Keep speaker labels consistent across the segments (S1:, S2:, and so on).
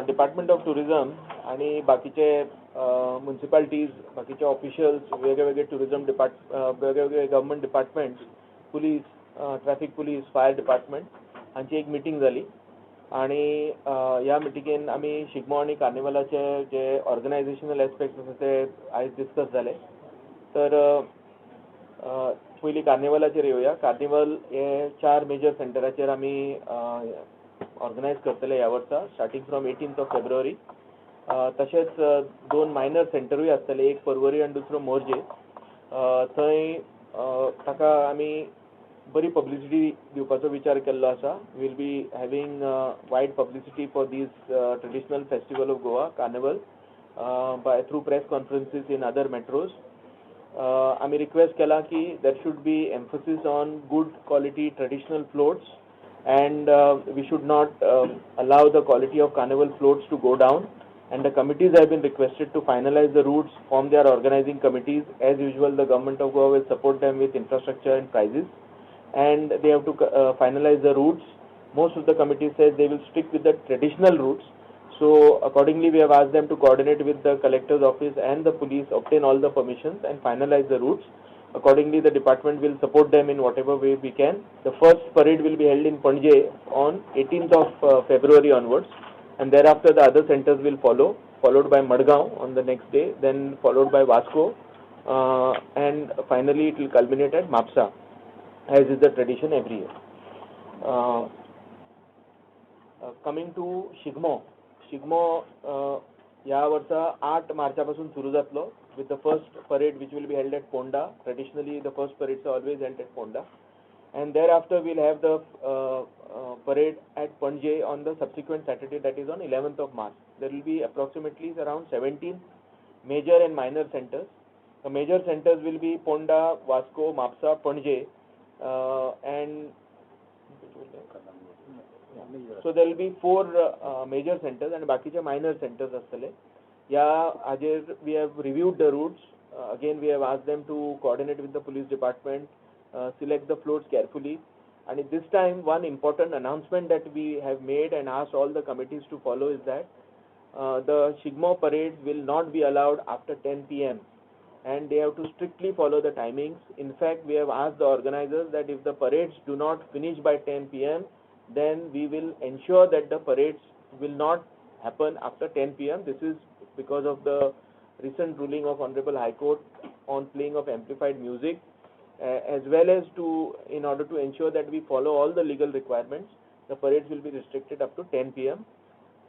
S1: Department of tourism आणि बाकीचे म्युन्सिपालिटीज, बाकीचे ऑफिशियल्स, वेगवेगळे टुरिझम वेगवेगळे government departments, police, traffic police, fire department हांची एक मिटींग जाली. आणि ह्या मिटिंगेन आमी शिगमो आणि कार्निवलाचे जे ऑर्गनायझेशनल एस्पेक्ट्स आसा ते आयज डिस्कस जाले. तर पयलीं कार्निवलाचेर येवया. कार्निवल हे 4 मेजर सेंटराचेर आमी ऑर्गनायज करतले ह्या वर्सा, स्टार्टिंग फ्रॉम 18 फेब्रुवारी. तशेंच 2 मायनर सेंटरूय आसतले, एक पर्वरी आनी दुसरो मोर्जे. थंय ताका आमी बरी पब्लिसिटी दिवपाचो विचार केल्लो आसा. Will be having wide publicity for this traditional festival of Goa, carnival, by through press conferences in other metros. आमी रिक्वेस्ट केला की there should be emphasis on good quality traditional floats, and we should not allow the quality of carnival floats to go down, and the committees have been requested to finalize the routes, form their organizing committees. As usual, the government of Goa will support them with infrastructure and prizes, and they have to finalize the routes. Most of the committees says they will stick with the traditional routes, so accordingly we have asked them to coordinate with the collector's office and the police, obtain all the permissions and finalize the routes. Accordingly, the department will support them in whatever way we can. The first parade will be held in Panje on 18th of February onwards, and thereafter the other centers will follow, followed by Madgaon on the next day, then followed by Vasco, and finally it will culminate at Mapsa, as is the tradition every year. Coming to Shigmo ह्या वर्सा 8 मार्चापासून सुरू जातलो, with the first parade which will be held at Ponda. Traditionally the first parades are always held at Ponda, and thereafter we'll have the parade at Panje on the subsequent Saturday, that is on 11th of March. There will be approximately around 17 major and minor centers. The major centers will be Ponda, Vasco, Mapsa, Panje, and so there will be 4 major centers and bakiche minor centers astale. We have reviewed the routes. Again we have asked them to coordinate with the police department, select the floats carefully, and this time one important announcement that we have made and asked all the committees to follow is that the Shigmo parades will not be allowed after 10 p.m. and they have to strictly follow the timings. In fact, we have asked the organizers that if the parades do not finish by 10 p.m. then we will ensure that the parades will not happen after 10 p.m. This is because of the recent ruling of Honorable High Court on playing of amplified music, as well as in order to ensure that we follow all the legal requirements, the parades will be restricted up to 10 p.m.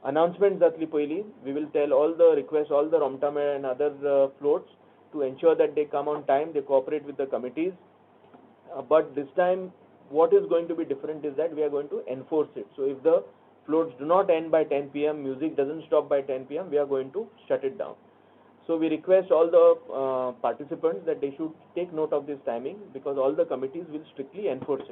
S1: Announcement zatli poili, we will tell all the requests, all the Romtame and other floats to ensure that they come on time, they cooperate with the committees. But this time what is going to be different is that we are going to enforce it. So if the floats do not end by 10 p.m., music doesn't stop by 10 p.m., we are going to shut it down. So we request all the participants that they should take note of this timing, because all the committees will strictly enforce it.